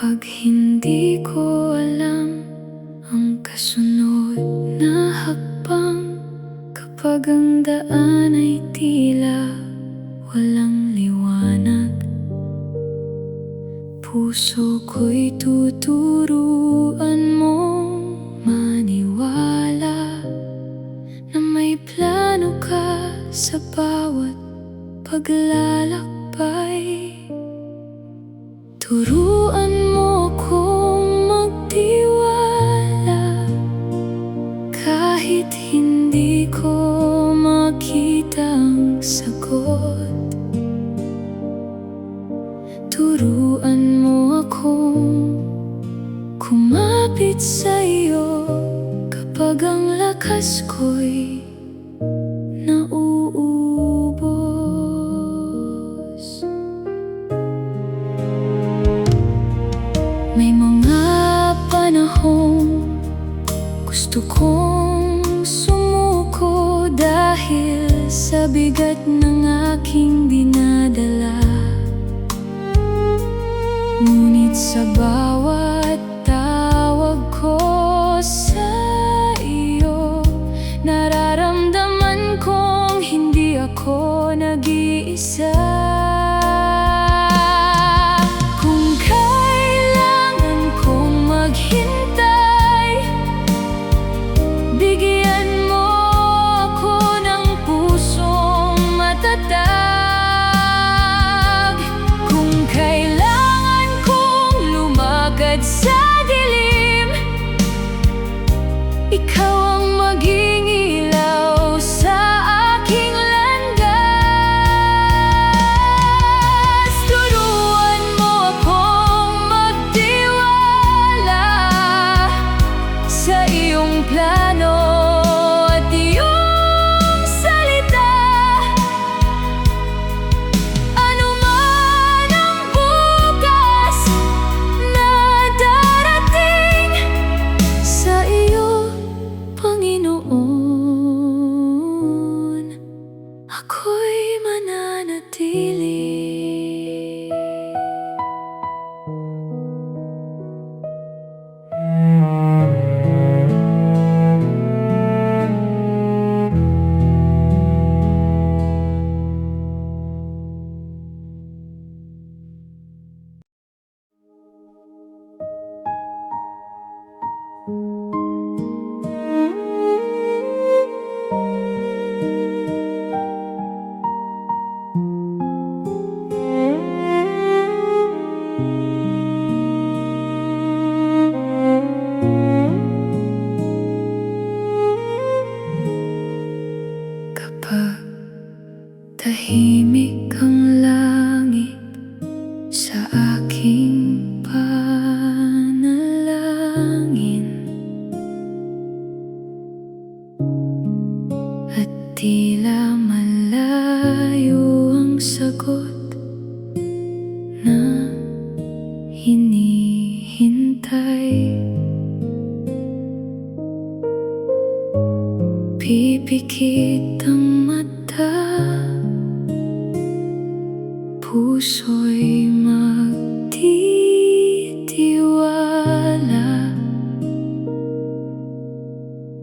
Kapag hindi ko alam ang kasunod na hakbang, kapag ang daan ay tila walang liwanag, puso ko'y tuturuan mong maniwala na may plano ka sa bawat paglalakbay. Turuan mo kong magtiwala kahit hindi ko makita ang sagot. Turuan mo akong kumapit sa'yo kapag ang lakas ko'y nauubos. May mga panahong gusto kong sumuko dahil sa bigat ng aking dinadala. Ngunit sa bawat tawag ko sa iyo, nararamdaman kong hindi ako nag-iisa. Kung kailangan kong maghintay, bigyan mo ako ng pusong matatag. Kung kailangan kong lumakad sa dilim, ikaw ang maging ilaw sa aking landas. Turuan mo akong magtiwala sa iyong plano at iyong salita. Ano man ang bukas na darating, sa iyo, Panginoon, ako'y mananatili. Kapag tahimik ang langit sa aking panalangin, at tila malayo ang sagot na hinihintay, pipikit ang mata, puso'y magtitiwala,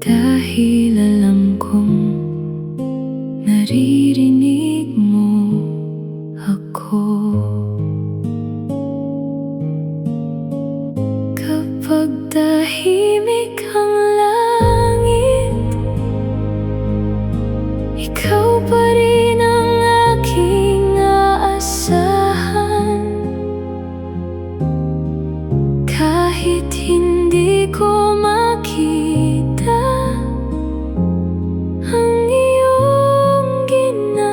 dahil alam kong naririnig mo ako. Kapag tahimik ang langit, ikaw pa rin ang aking aasahan. Kahit hindi ko makita ang iyong ginagawa,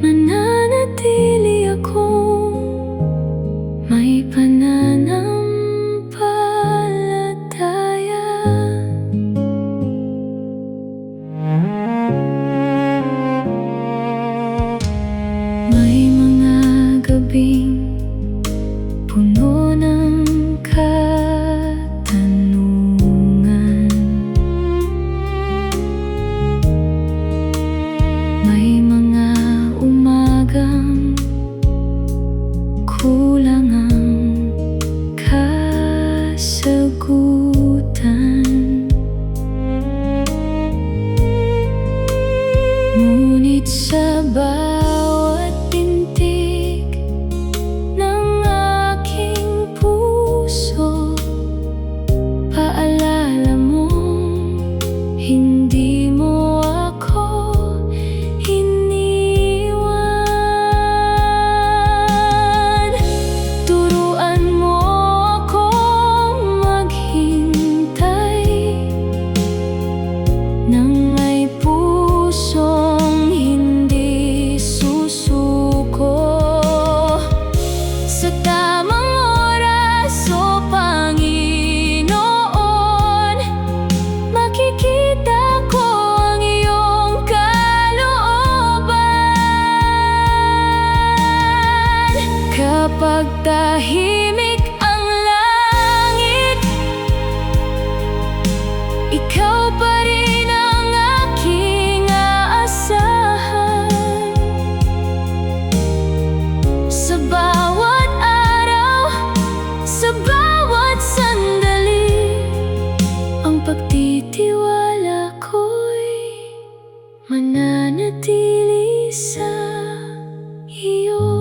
mananatili akong may pananampalataya. May mga gabing kapag tahimik ang langit, ikaw pa rin ang aking aasahan. Sa bawat araw, sa bawat sandali, ang pagtitiwala ko'y mananatili sa iyo.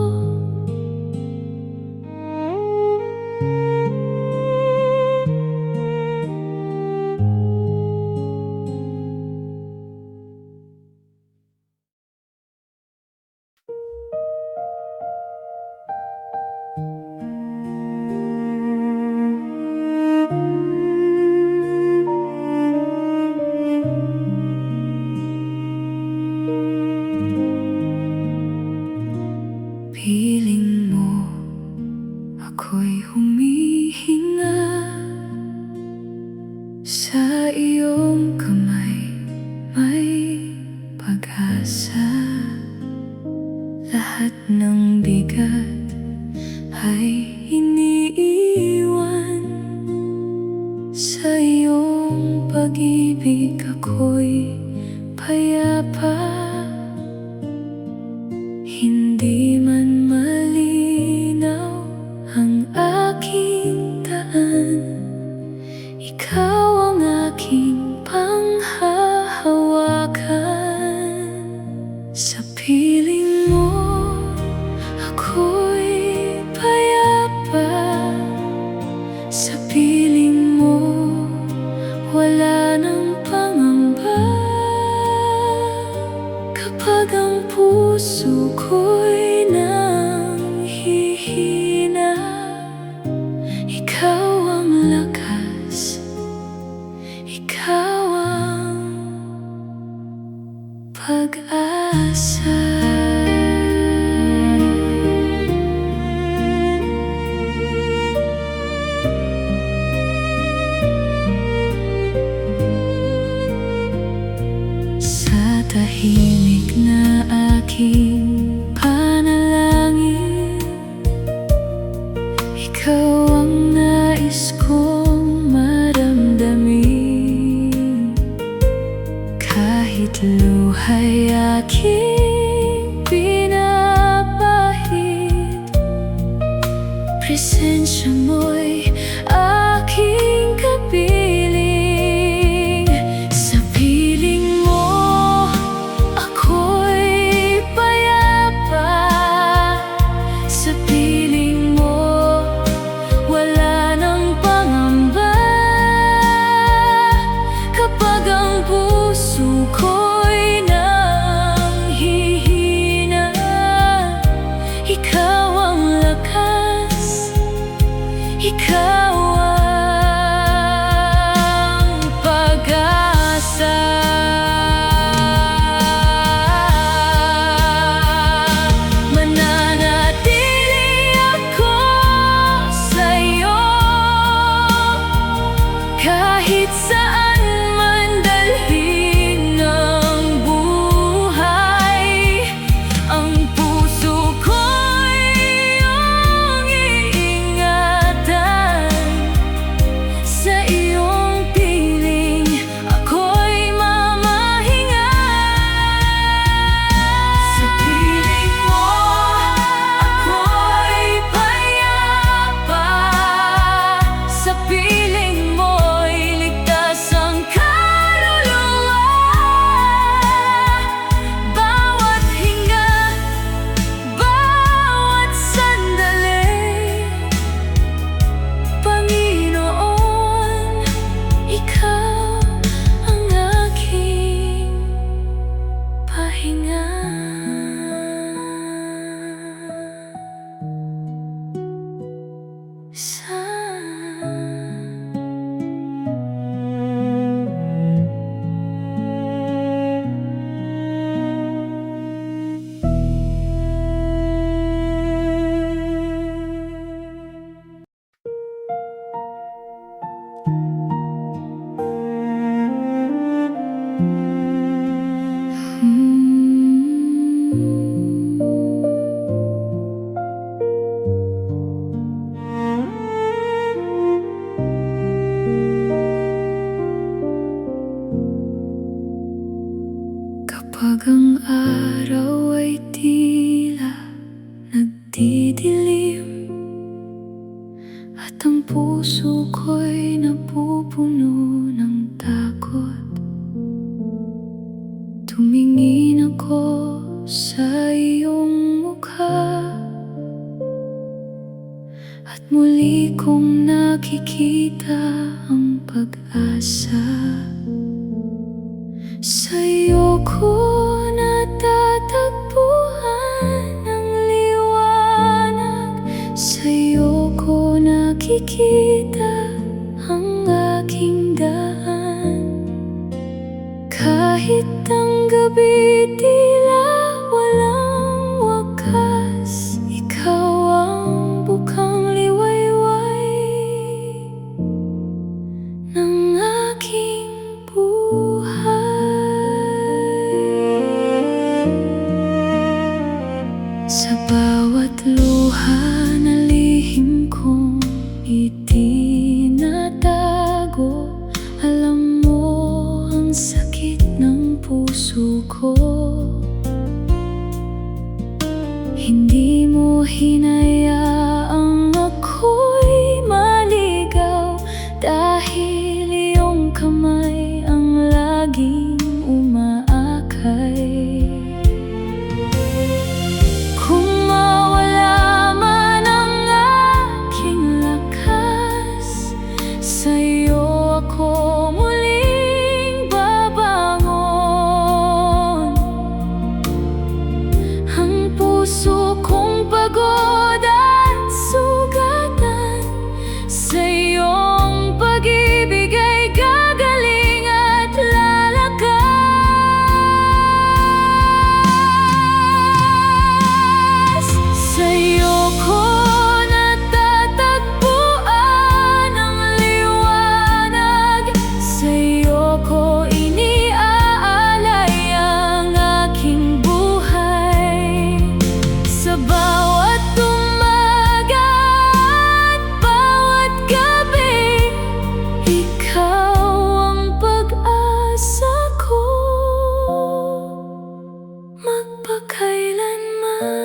Piling mo ako'y humihinga sa iyong kamay, may pag-asa. Lahat ng bigat ay iniiwan sa iyong pag-ibig, ako'y payapa. Hindi man malinaw ang aking daan, ikaw ang aking panghahawakan. Sa piling mo, ako'y payapa. Sa piling mo, wala nang pangamba. Kapag ang puso ko'y nanghihina, ikaw ang lakas, ikaw ang pag-asa. Sa tahimik na aking panalangin, ikaw ang nais kong maramdamin. Kahit luha'y aking pinapahid, presensya mo'y aking kapiling. Sa piling mo, ako'y payapa. Sa piling mo, wala nang pangamba. Kapag ang puso ko'y nanghihina, ikaw ang lakas, ikaw ang pag-asa. Mananatili ako sa'yo, kahit saan man dalhin ng buhay. Ang puso ko'y iyong iingatan. muli kong nakikita ang pag-asa. Sa'yo ko natatagpuan ang liwanag, sa'yo ko nakikita ang aking daan. Kahit ang gabi tila walang wakas, ikaw ang bukang liwayway ng aking buhay. Sa bawat luha na lihim kong itinatago, alam mo ang sakit ng puso ko. Hindi mo hinayaang ako'y maligaw, dahil iyong kamay ang laging umaakay. Kung mawala man ang aking lakas, sa'yo ako muling babangon. Ang puso kong pagod at sugatan, sa iyong pag-ibig ay gagaling at lalakas. Sa'yo ko natatagpuan ang liwanag, sa'yo ko iniaalay ang aking buhay. Sa bawat umaga at bawat gabi, ikaw ang pag-asa ko magpakailanman.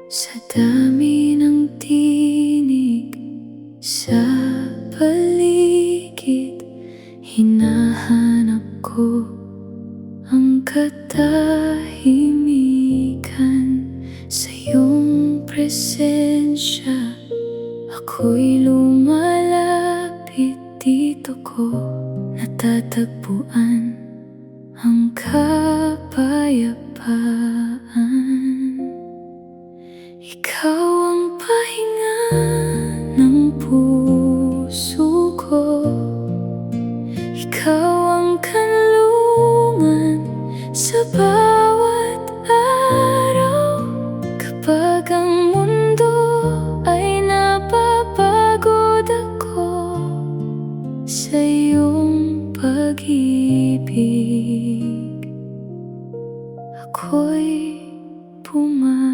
Sa dami ng tinig sa paligid, hinahanap ko ang katahimikan. Sa iyong presensya, ako'y lumalapit, dito ko natatagpuan ang kapayapaan. Ikaw ang pahinga ng puso ko, ikaw ang kanlungan sa bawat araw. Kapag ang mundo ay napapagod ako, sa iyong pag-ibig ako'y bumabalik.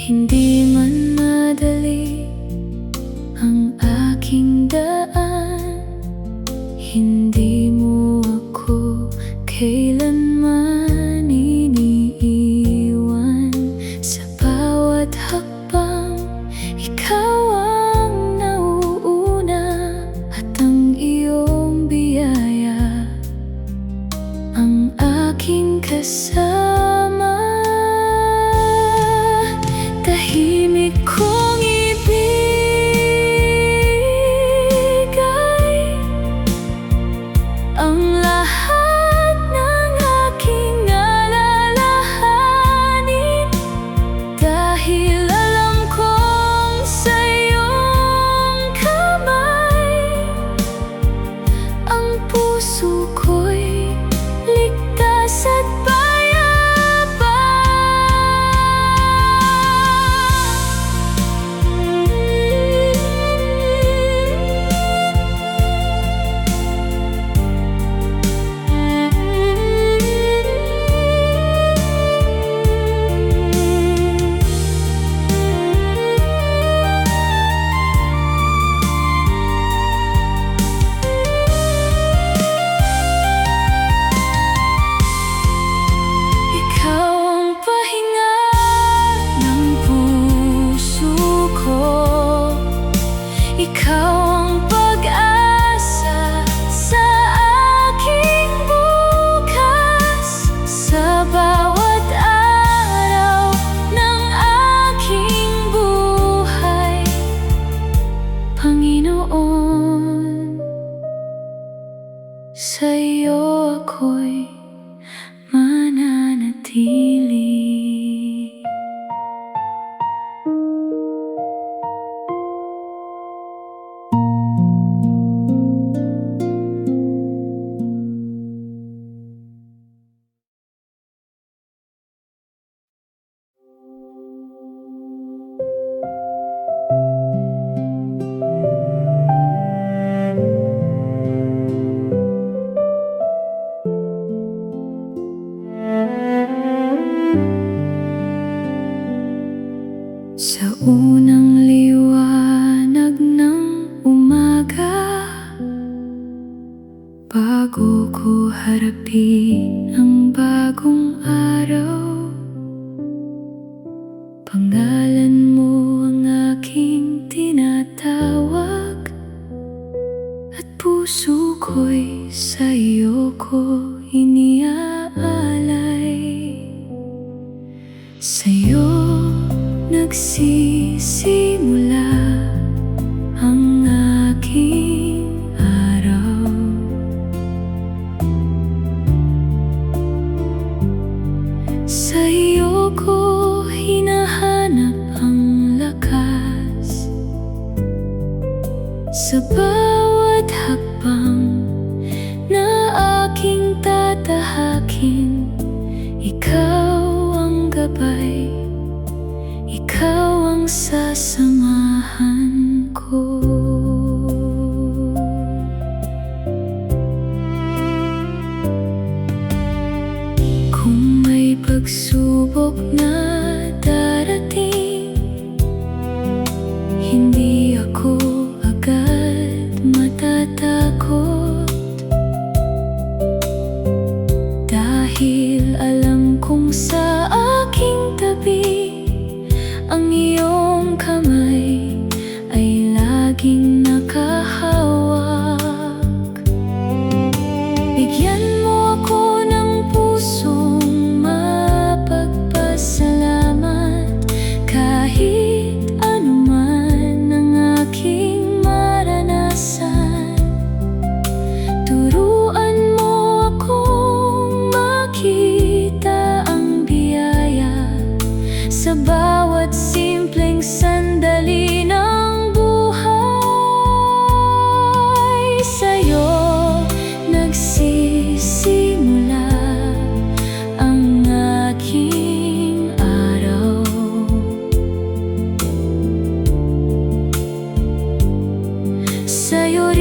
Hindi man madali ang aking daan, hindi mo ako kailanman iniiwan. Sa bawat hakbang, ikaw ang nauuna, at ang iyong biyaya ang aking kasama. Tahimik kong ibig ay Ikaw ang pag-asa sa aking bukas, sa bawat araw ng aking buhay. Panginoon, sa'yo ako'y mananatili. Sa unang liwanag ng umaga, bago ko harapin ang bagong araw, pangalan mo ang aking tinatawag, at puso ko'y sa'yo ko iniaalay. Sa'yo nagsisimula ang aking araw. Sa iyo ko hinahanap ang lakas, sa bawat hakbang na aking tatahakin. Ikaw ang gabay, ikaw ang sasamahan ko. Kung may pagsubok na darating, hindi ako agad matatakot, dahil alam kong sa aking tabi ang iyong kamay ay laging nakahawak. Bigyan mo ako ng pusong mapagpasalamat, kahit anuman ang aking maranasan. Turuan mo akong makita ang biyaya sa bawat simpleng sandali ng buhay. Sa'yo nagsisimula ang aking araw. Sa'yo